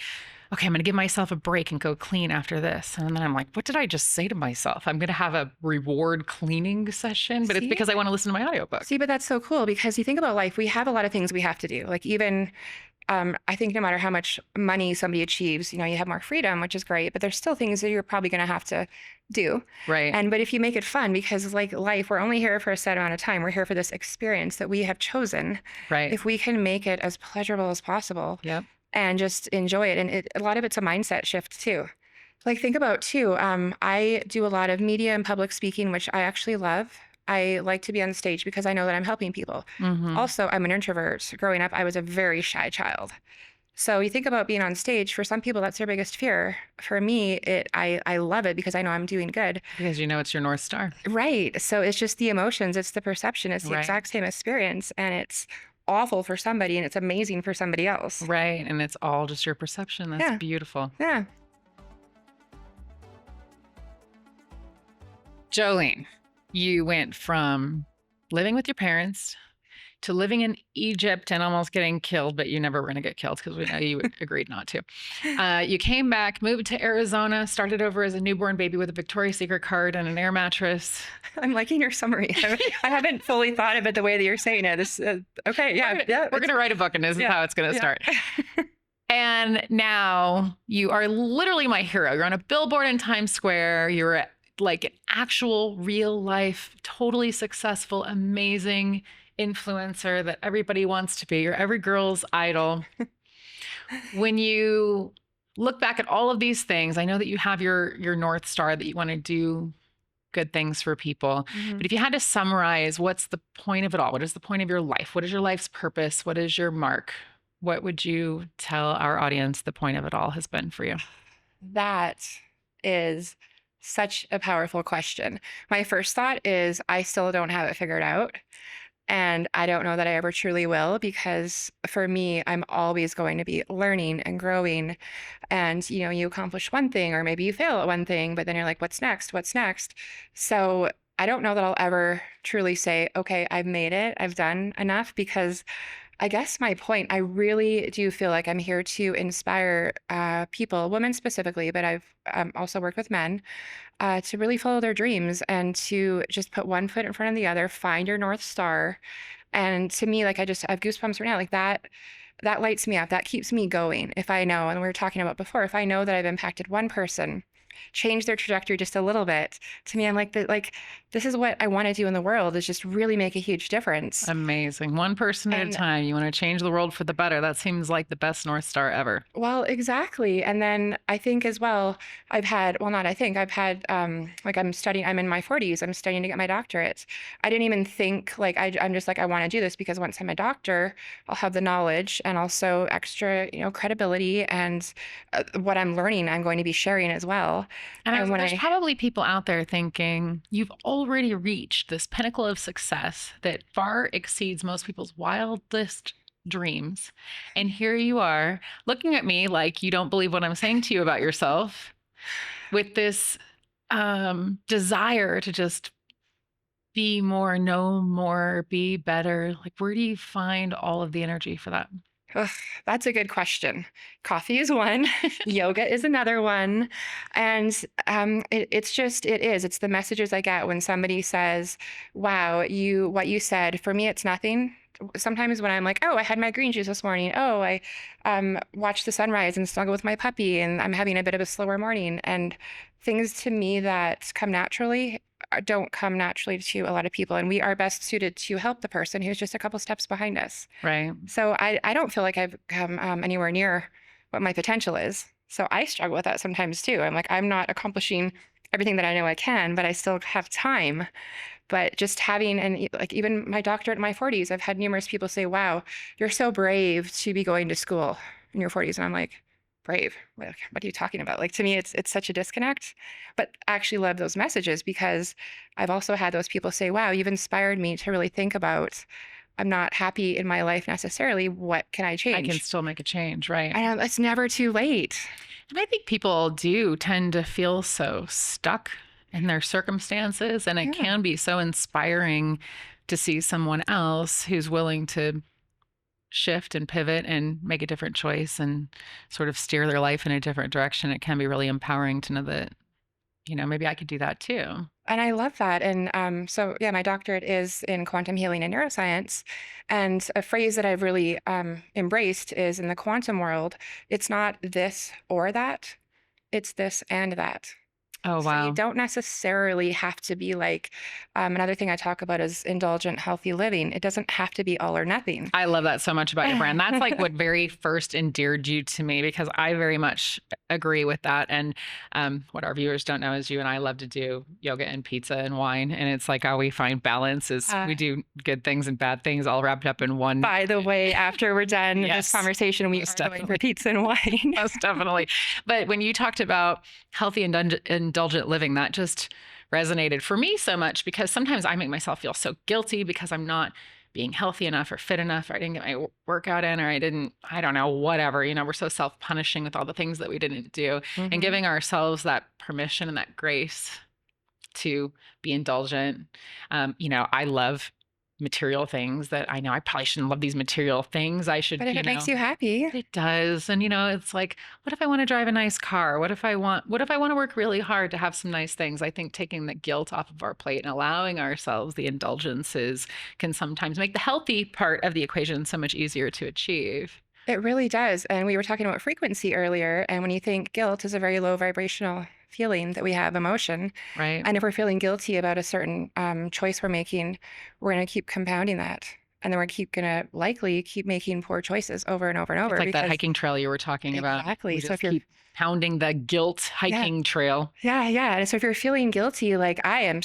okay, I'm going to give myself a break and go clean after this. And then I'm like, what did I just say to myself? I'm going to have a reward cleaning session, but it's See? because I want to listen to my audiobook. See, but that's so cool because you think about life. We have a lot of things we have to do. Like even, I think no matter how much money somebody achieves, you have more freedom, which is great. But there's still things that you're probably going to have to do. Right. But if you make it fun, because like life, we're only here for a set amount of time. We're here for this experience that we have chosen. Right. If we can make it as pleasurable as possible, Yep. and just enjoy it. And a lot of it's a mindset shift too. Like think about too, I do a lot of media and public speaking, which I actually love. I like to be on stage because I know that I'm helping people. Mm-hmm. Also, I'm an introvert. Growing up, I was a very shy child. So you think about being on stage, for some people, that's their biggest fear. For me, I love it because I know I'm doing good. Because it's your North Star. Right. So it's just the emotions, it's the perception, it's the Right. exact same experience. And it's awful for somebody and it's amazing for somebody else. Right. And it's all just your perception. That's Yeah. beautiful. Yeah. Jolene, you went from living with your parents to living in Egypt and almost getting killed, but you never were going to get killed because we know you agreed not to. You came back, moved to Arizona, started over as a newborn baby with a Victoria's Secret card and an air mattress. I'm liking your summary. I haven't fully thought of it the way that you're saying it. Okay, yeah. We're going to write a book and this is how it's going to start. And now you are literally my hero. You're on a billboard in Times Square. You're like an actual real life, totally successful, amazing influencer that everybody wants to be. You're every girl's idol. When you look back at all of these things, I know that you have your North Star that you want to do good things for people. Mhm. But if you had to summarize, what's the point of it all? What is the point of your life? What is your life's purpose? What is your mark? What would you tell our audience the point of it all has been for you? That is such a powerful question. My first thought is I still don't have it figured out. And I don't know that I ever truly will because for me, I'm always going to be learning and growing. And, you accomplish one thing or maybe you fail at one thing, but then you're like, what's next? What's next? So I don't know that I'll ever truly say, okay, I've made it. I've done enough because I guess my point, I really do feel like I'm here to inspire people, women specifically, but I've also worked with men to really follow their dreams and to just put one foot in front of the other, find your North Star. And to me, like I have goosebumps right now, like that lights me up. That keeps me going. If I know, and we were talking about before, if I know that I've impacted one person change their trajectory just a little bit. To me, I'm like this is what I want to do in the world, is just really make a huge difference. Amazing. One person at a And time. You want to change the world for the better. That seems like the best North Star ever. well, exactly. And then I think as well, not I think, I've had, like I'm in my 40s, I'm studying to get my doctorate. I didn't even think, like, I'm just like, I want to do this because once I'm a doctor, I'll have the knowledge and also extra, credibility, and what I'm learning, I'm going to be sharing as well. And And when there's I, probably people out there thinking you've already reached this pinnacle of success that far exceeds most people's wildest dreams. And here you are looking at me like you don't believe what I'm saying to you about yourself with this desire to just be more, know more, be better. Like, where do you find all of the energy for that? ugh, that's a good question. Coffee is one, yoga is another one. And it's the messages I get when somebody says, wow, what you said, for me, it's nothing. Sometimes when I'm like, oh, I had my green juice this morning. Oh, I watched the sunrise and snuggled with my puppy, and I'm having a bit of a slower morning. And things to me that come naturally don't come naturally to a lot of people. And we are best suited to help the person who's just a couple steps behind us. Right. So I don't feel like I've come anywhere near what my potential is. So I struggle with that sometimes too. I'm like, I'm not accomplishing everything that I know I can, but I still have time. But just having, and like even my doctorate in my 40s, I've had numerous people say, wow, you're so brave to be going to school in your 40s. And I'm like, brave? What are you talking about? Like, to me, it's such a disconnect. But I actually love those messages because I've also had those people say, wow, you've inspired me to really think about, I'm not happy in my life necessarily. What can I I can change? still make a change. Right. And it's never too late. And I think people do tend to feel so stuck in their circumstances. And it Yeah. can be so inspiring to see someone else who's willing to shift and pivot and make a different choice and sort of steer their life in a different direction. It can be really empowering to know that, maybe I could do that too. And I love that. And so, yeah, my doctorate is in quantum healing and neuroscience. And a phrase that I've really embraced is, in the quantum world, it's not this or that, it's this and that. Oh, So you wow. don't necessarily have to be like, another thing I talk about is indulgent, healthy living. It doesn't have to be all or nothing. I love that so much about your brand. That's like what very first endeared you to me, because I very much agree with that. And what our viewers don't know is you and I love to do yoga and pizza and wine. And it's like how we find balance is Uh, we do good things and bad things all wrapped up in one. by the way, after we're done this Yes, conversation, we most are going for definitely. pizza and wine. Most definitely. But when you talked about healthy and indulgent living, that just resonated for me so much, because sometimes I make myself feel so guilty because I'm not being healthy enough or fit enough, or I didn't get my workout in, or I don't know, whatever. We're so self punishing with all the things that we didn't do, and Mhm. giving ourselves that permission and that grace to be indulgent. I love material things that I know I probably shouldn't love these material things. I should, But if it makes you happy, it does. And it's like, what if I want to drive a nice car? What if I want to work really hard to have some nice things? I think taking the guilt off of our plate and allowing ourselves the indulgences can sometimes make the healthy part of the equation so much easier to achieve. it really does. And we were talking about frequency earlier. And when you think, guilt is a very low vibrational feeling that we have, emotion. Right. And if we're feeling guilty about a certain choice we're making, we're going to keep compounding that. And then going to likely keep making poor choices over and over and over. It's like that Because hiking trail you were talking about. exactly. We So just if you're, keep pounding the guilt yeah, hiking trail. yeah, yeah. And so if you're feeling guilty, like I've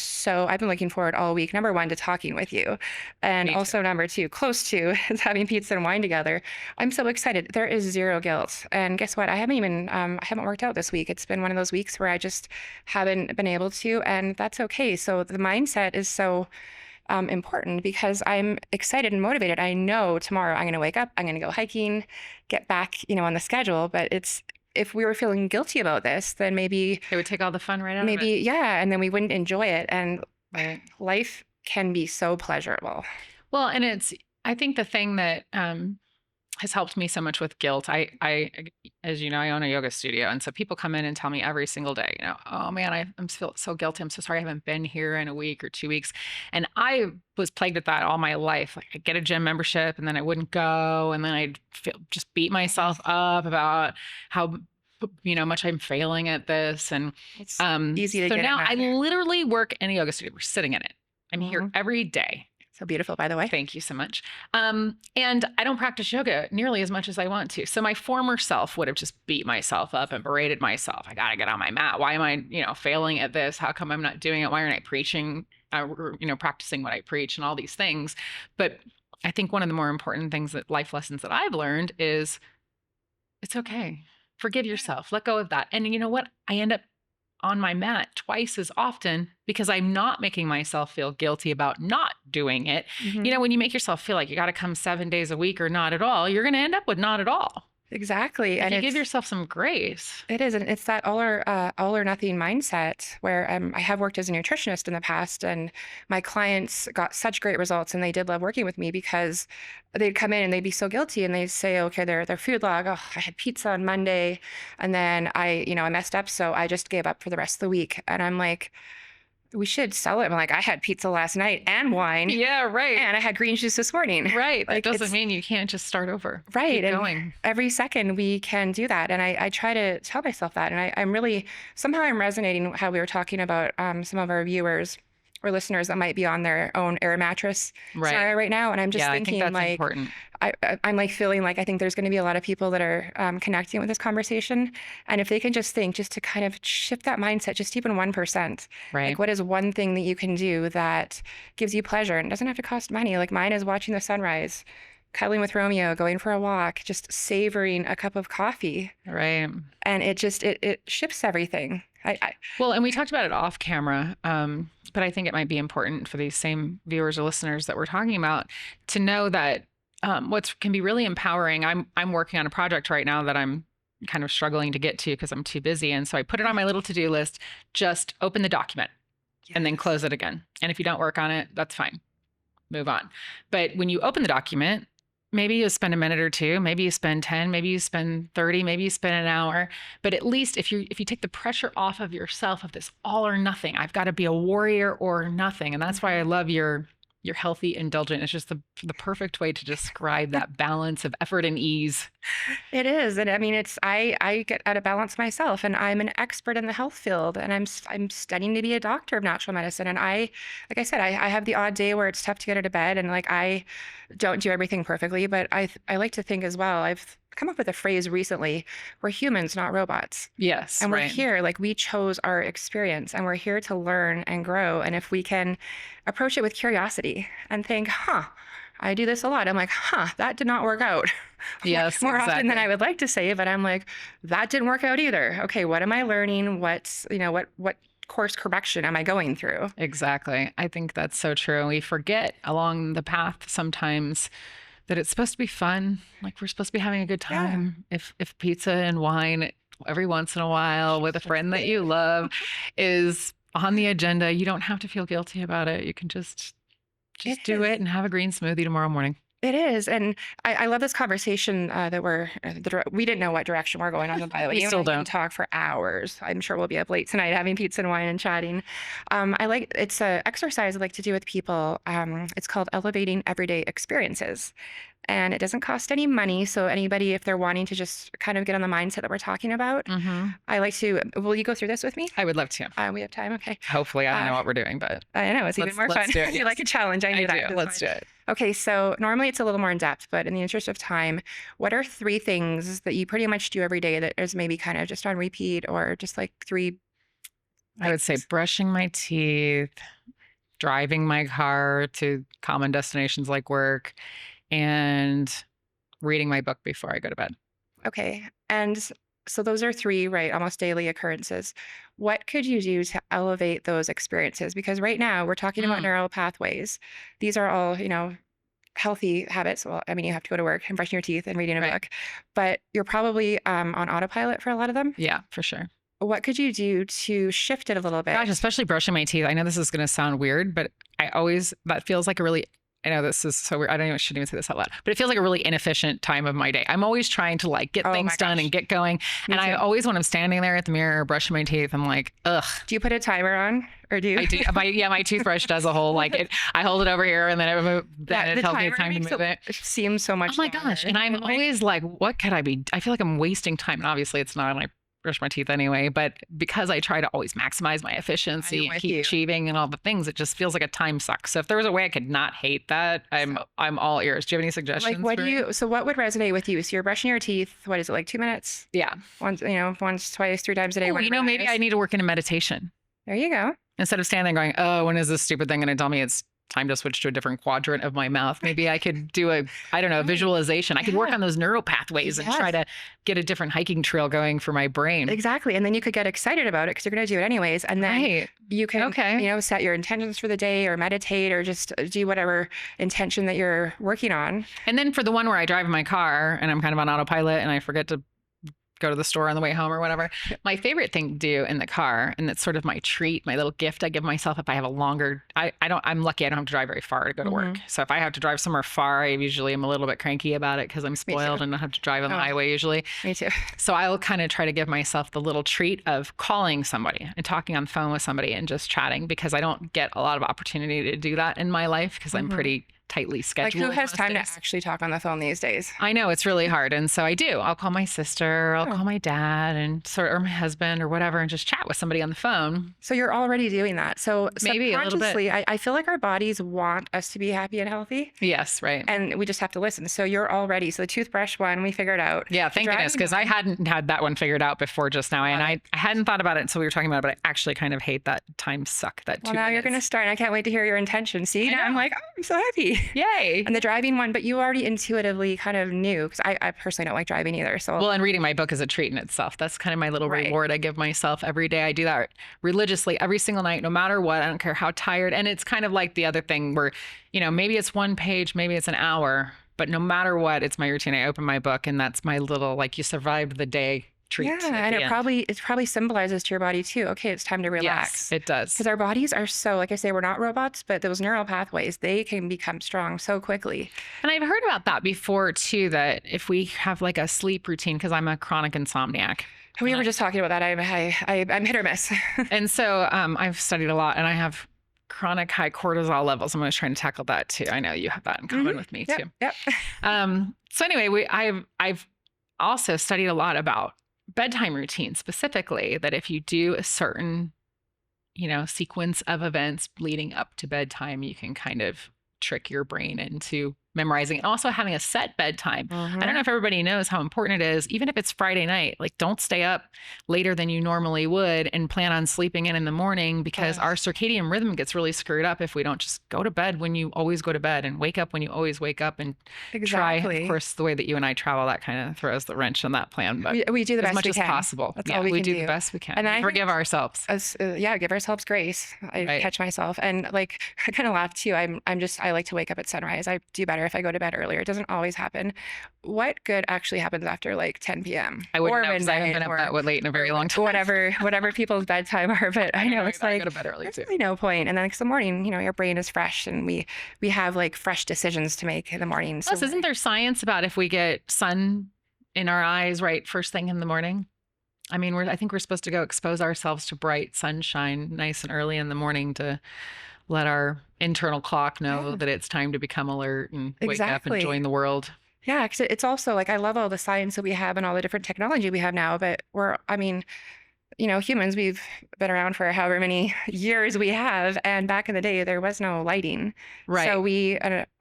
been looking forward all week, number one, to talking with you. And Me too. also number two, close to, is having pizza and wine together. I'm so excited. There is zero guilt. And guess what? I haven't worked out this week. It's been one of those weeks where I just haven't been able to, and that's okay. So the mindset is so important, because I'm excited and motivated. I know tomorrow I'm going to wake up, I'm going to go hiking, get back, on the schedule. But if we were feeling guilty about this, then maybe, It would take all the fun right out of it. yeah, and then we wouldn't enjoy it. And Right. life can be so pleasurable. Well, and I think the thing that has helped me so much with guilt. As you know, I own a yoga studio, and so people come in and tell me every single day, oh man, I'm feel so guilty. I'm so sorry I haven't been here in a week or 2 weeks, and I was plagued with that all my life. Like, I'd get a gym membership, and then I wouldn't go, and then I'd just beat myself up about how much I'm failing at this. And It's easy to so get in now I that. literally work in a yoga studio. We're sitting in it. I'm here Mhm. every day. So beautiful, by the way. Thank you so much. And I don't practice yoga nearly as much as I want to. So my former self would have just beat myself up and berated myself. I got to get on my mat. Why am I, failing at this? How come I'm not doing it? Why aren't I preaching, practicing what I preach and all these things? But I think one of the more important things that life lessons that I've learned is it's okay. Forgive yourself. Let go of that. And you know what? I end up on my mat twice as often because I'm not making myself feel guilty about not doing it. Mhm. When you make yourself feel like you got to come 7 days a week or not at all, you're going to end up with not at all. Exactly, If and you give yourself some grace. it is, and it's that all or nothing mindset where I have worked as a nutritionist in the past, and my clients got such great results, and they did love working with me because they'd come in and they'd be so guilty, and they'd say, okay, their food log, oh, I had pizza on Monday, and then I messed up, so I just gave up for the rest of the week, and I'm like, we should sell it. I'm like, I had pizza last night and wine, Yeah, right. and I had green juice this morning. Right. That Like doesn't it's mean you can't just start over. right. Keep And going. every second we can do that. And I try to tell myself that. And I'm really, somehow I'm resonating how we were talking about some of our viewers or listeners that might be on their own air mattress Right. scenario right now. And I'm just Yeah, I think thinking that's like, important. I'm like feeling like I think there's going to be a lot of people that are connecting with this conversation. And if they can just think, just to kind of shift that mindset, just even 1%, Right. like what is one thing that you can do that gives you pleasure and doesn't have to cost money? Like mine is watching the sunrise, cuddling with Romeo, going for a walk, just savoring a cup of coffee. Right. And it shifts everything. Well, and we talked about it off camera, but I think it might be important for these same viewers or listeners that we're talking about to know that what can be really empowering. I'm working on a project right now that I'm kind of struggling to get to because I'm too busy, and so I put it on my little to-do list. Just open the document and then close it again. And if you don't work on it, that's fine. Move on. But when you open the document, maybe you spend a minute or two, maybe you spend 10, maybe you spend 30, maybe you spend an hour. But at least if you take the pressure off of yourself of this all or nothing, I've got to be a warrior or nothing. And that's why I love your healthy indulgent. It's just the perfect way to describe that balance of effort and ease. It is. And I mean, I get out of balance myself, and I'm an expert in the health field, and I'm studying to be a doctor of natural medicine. And like I said, I have the odd day where it's tough to get out of bed, and like I don't do everything perfectly, but I like to think as well. I've come up with a phrase recently: we're humans, not robots. Yes. And we're right. here, like we chose our experience, and we're here to learn and grow. And if we can approach it with curiosity and think, I do this a lot. I'm like, that did not work out. Yes. More often than exactly. I would like to say, but I'm like, that didn't work out either. Okay, what am I learning? What course correction am I going through? Exactly. I think that's so true. And we forget along the path sometimes that it's supposed to be fun. Like we're supposed to be having a good Yeah. time. If pizza and wine every once in a while with a friend that you love is on the agenda, you don't have to feel guilty about it. You can just It do is. it and have a green smoothie tomorrow morning. It is, and I love this conversation that we didn't know what direction we're going on. By the way, We you and still I can don't. talk for hours. I'm sure we'll be up late tonight having pizza and wine and chatting. It's a exercise I like to do with people. It's called elevating everyday experiences, and it doesn't cost any money. So anybody, if they're wanting to just kind of get on the mindset that we're talking about, Mm-hmm. I like to. Will you go through this with me? I would love to. We have time. Okay. Hopefully, I don't know Uh, what we're doing, but I know it's even more fun. let's do it. You Yes. like a challenge. I knew I that. do. That's Let's fine. do it. Okay, so normally it's a little more in depth, but in the interest of time, what are 3 things that you pretty much do every day that is maybe kind of just on repeat, or just like 3 I would say things? brushing my teeth, driving my car to common destinations like work, and reading my book before I go to bed. Okay. And so those are 3, right, almost daily occurrences. What could you do to elevate those experiences? Because right now we're talking about Mm. neural pathways. These are all, healthy habits. Well, I mean, you have to go to work and brushing your teeth and reading a Right. book, but you're probably on autopilot for a lot of them. Yeah, for sure. What could you do to shift it a little bit? Gosh, especially brushing my teeth. I know this is going to sound weird, but that feels like a really, I know this is so weird. I don't even, shouldn't even say this out loud, but it feels like a really inefficient time of my day. I'm always trying to like get Oh my things done gosh. and get going. Me And I too. always, when I'm standing there at the mirror brushing my teeth, I'm like, ugh. Do you put a timer on, or do you? I do. My toothbrush does a whole like it. I hold it over here and then Yeah, it the tells me timer it's time to makes move it. it seem so Oh much my gosh. longer. And I'm I'm like, always like, what could I be? I feel like I'm wasting time. And obviously it's not. And I brush my teeth anyway. But because I try to always maximize my I'm efficiency and with keep you. achieving and all the things, it just feels like a time suck. So if there was a way I could not hate that, I'm all ears. Do you have any Like, suggestions what for do me? you, so what would resonate with you? So you're brushing your teeth. What is it, like 2 minutes? Yeah. Once, once, twice, 3 times a day, Oh, whatever that maybe is. I need to work into meditation. There you go. Instead of standing there going, oh, when is this stupid thing going to tell me it's time to switch to a different quadrant of my mouth? Maybe I could do I don't know, Right. visualization. I could work Yeah. on those neural pathways and try Yes. to get a different hiking trail going for my brain. Exactly. And then you could get excited about it because you're going to do it anyways. And then Right. you can, Okay. set your intentions for the day or meditate or just do whatever intention that you're working on. And then for the one where I drive my car and I'm kind of on autopilot and I forget to go to the store on the way home or whatever, my favorite thing to do in the car, and it's sort of my treat, my little gift I give myself if I have a longer, I'm lucky I don't have to drive very far to go to work. So if I have to drive somewhere far, I usually am a little bit cranky about it because I'm spoiled and I have to drive on the highway usually. Me too. So I'll kind of try to give myself the little treat of calling somebody and talking on the phone with somebody and just chatting, because I don't get a lot of opportunity to do that in my life because I'm pretty tightly Like, scheduled. who has most time to days. actually talk on the phone these days? I know it's really hard. And so I do. I'll call my sister, I'll call my dad or my husband or whatever, and just chat with somebody on the phone. So you're already doing that. So Maybe a little bit. subconsciously, I feel like our bodies want us to be happy and healthy, Yes, right. and we just have to listen. So you're already, so the toothbrush one, we figured out. Yeah, The thank goodness, driving because I one- hadn't had that one figured out before just now. And I hadn't thought about it until we were talking about it, but I actually kind of hate that time suck, that Well, 2 now you're going to minutes. start. And I can't wait to hear your intention. See, I now I'm know. like, oh, I'm so happy. Yay. And the driving one, but you already intuitively kind of knew, because I personally don't like driving either. So Well, and reading my book is a treat in itself. That's kind of my little Right. reward I give myself every day. I do that religiously every single night, no matter what. I don't care how tired. And it's kind of like the other thing where, maybe it's one page, maybe it's an hour, but no matter what, it's my routine. I open my book and that's my little, like, you survived the day treat. yeah, at and the it end. probably symbolizes to your body too. Okay, it's time to relax. Yes, it does. Because our bodies are so, like I say, we're not robots, but those neural pathways, they can become strong so quickly. And I've heard about that before too, that if we have like a sleep routine, because I'm a chronic insomniac. We were just talking about that. I'm hit or miss. And so I've studied a lot and I have chronic high cortisol levels. I'm always trying to tackle that too. I know you have that in common with me too. Yep. So anyway, I've also studied a lot about bedtime routine, specifically that if you do a certain, sequence of events leading up to bedtime, you can kind of trick your brain into memorizing, and also having a set bedtime. I don't know if everybody knows how important it is, even if it's Friday night, like don't stay up later than you normally would and plan on sleeping in the morning, because our circadian rhythm gets really screwed up if we don't just go to bed when you always go to bed and wake up when you always wake up, and try, Exactly. of course, the way that you and I travel, that kind of throws the wrench in that plan, but We do the as best much we as can. possible. That's Yeah, all we can do do. the best we can. And I Forgive ourselves. give ourselves grace. I Right. catch myself, and like I kind of laugh too. I like to wake up at sunrise. I do better if I go to bed earlier. It doesn't always happen. What good actually happens after like 10 p.m. I wouldn't or know, 'cause I haven't been midnight up that late in a very long time. whatever people's bedtime are, but I know it's I like go to bed early there's too. really no point. And then it's the morning, your brain is fresh, and we have like fresh decisions to make in the morning. Plus, isn't there science about if we get sun in our eyes right first thing in the morning? I mean, I think we're supposed to go expose ourselves to bright sunshine nice and early in the morning to let our internal clock know that it's time to become alert and wake up and Exactly. join the world. Yeah, 'cause it's also like I love all the science that we have and all the different technology we have now, but humans, we've been around for however many years we have, and back in the day there was no lighting. Right. So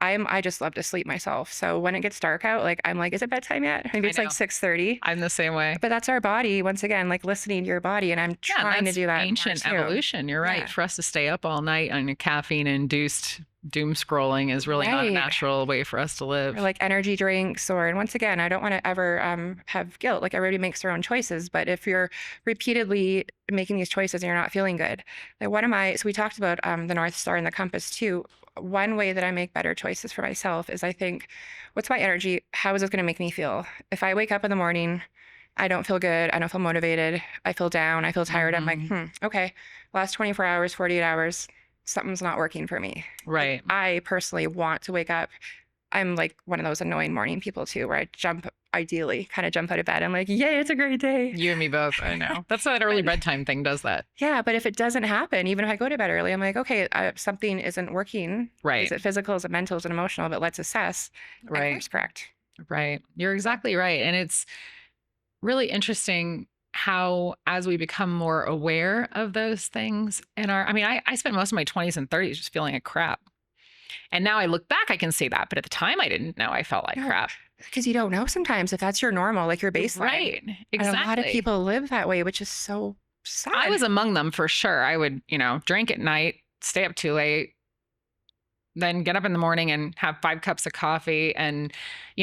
I just love to sleep myself. So when it gets dark out, like I'm like, is it bedtime yet? Maybe it's I like know. 6:30. I'm the same way. But that's our body once again, like listening to your body, and I'm Yeah, trying to that's do that. in ancient ours, too. evolution. You're right. Yeah. For us to stay up all night on caffeine-induced doom scrolling is really not a Right. natural way for us to live. Or like energy drinks, and once again, I don't want to ever have guilt. Like everybody makes their own choices, but if you're repeatedly making these choices and you're not feeling good, like so we talked about the North Star and the compass too. One way that I make better choices for myself is I think, what's my energy? How is it going to make me feel? If I wake up in the morning, I don't feel good, I don't feel motivated, I feel down, I feel tired, I'm like, okay, last 24 hours, 48 hours, something's not working for me. Right. I personally want to wake up. I'm like one of those annoying morning people too, where I ideally kind of jump out of bed. I'm like, yay, it's a great day. You and me both. I know. That's that early bedtime thing does that. Yeah, but if it doesn't happen, even if I go to bed early, I'm like, okay, something isn't working. Right. Is it physical? Is it mental? Is it emotional? But let's assess. Right. Course correct. Right. You're exactly right. And it's really interesting how, as we become more aware of those things in our, I mean, I spent most of my 20s and 30s just feeling like crap. And now I look back, I can see that. But at the time, I didn't know I felt like No, crap. because you don't know sometimes if that's your normal, like your baseline. Right. And a lot of Exactly. people live that way, which is so I sad. was among them for sure. I would, drink at night, stay up too late, then get up in the morning and have 5 cups of coffee. And,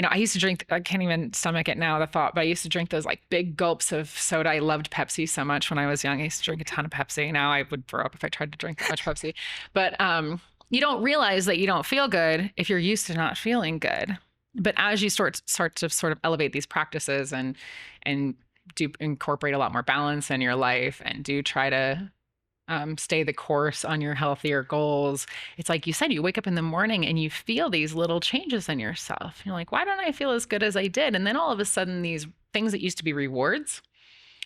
I used to drink, I can't even stomach it now, the thought, but I used to drink those like big gulps of soda. I loved Pepsi so much when I was young. I used to drink a ton of Pepsi. Now I would throw up if I tried to drink that much Pepsi. But you don't realize that you don't feel good if you're used to not feeling good. But as you start to sort of elevate these practices and do incorporate a lot more balance in your life and do try to stay the course on your healthier goals. It's like you said, you wake up in the morning and you feel these little changes in yourself. You're like, why don't I feel as good as I did? And then all of a sudden, these things that used to be rewards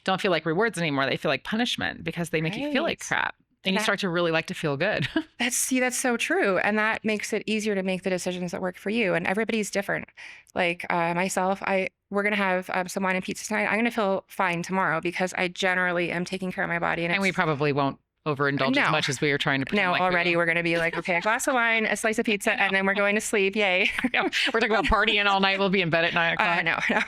don't feel like rewards anymore. They feel like punishment because they make you feel like Right. crap. And And you that, start to really like to feel good. that's so true. And that makes it easier to make the decisions that work for you. And everybody's different. Like myself, we're gonna have some wine and pizza tonight. I'm gonna feel fine tomorrow because I generally am taking care of my body. And And we it's probably won't overindulge as no, much as we were trying to pretend no, like we already will. we're gonna be like, okay, a glass of wine, a slice of pizza, and then we're going to sleep. Yay. Yeah, we're talking about partying all night. We'll be in bed at 9 o'clock. No.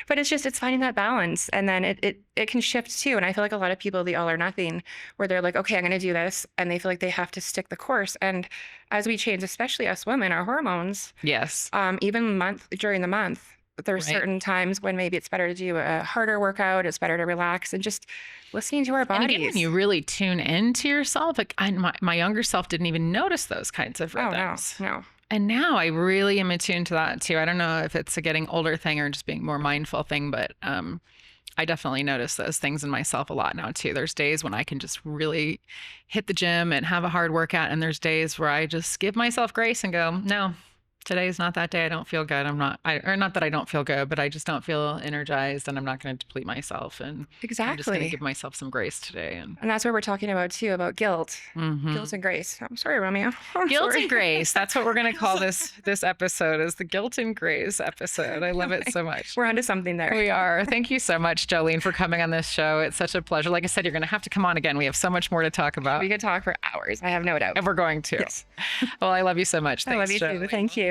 But it's finding that balance. And then it can shift too. And I feel like a lot of people, the all or nothing, where they're like, okay, I'm going to do this. And they feel like they have to stick the course. And as we change, especially us women, our hormones, Yes. even during the month, there's Right. certain times when maybe it's better to do a harder workout. It's better to relax and just listening to our And again, when bodies. you really tune into yourself, like my younger self didn't even notice those kinds of Oh, no, rhythms. no. And now I really am attuned to that too. I don't know if it's a getting older thing or just being more mindful thing, but I definitely notice those things in myself a lot now too. There's days when I can just really hit the gym and have a hard workout, and there's days where I just give myself grace and go, no, today's not that day. I don't feel good. Or not that I don't feel good, but I just don't feel energized, and I'm not going to deplete myself. And I'm just going to Exactly. give myself some grace today. And And that's what we're talking about too, about guilt. Mhm. Guilt and grace. I'm sorry, Romeo. I'm Guilt sorry. and grace. That's what we're going to call this episode, is the guilt and grace episode. I love it so much. We're onto something there. We are. Thank you so much, Jolene, for coming on this show. It's such a pleasure. Like I said, you're going to have to come on again. We have so much more to talk about, We could talk for hours. I have no doubt. and we're going to. Yes. Well, I love you so much. I love Thanks, you too. Jolene. Thank you.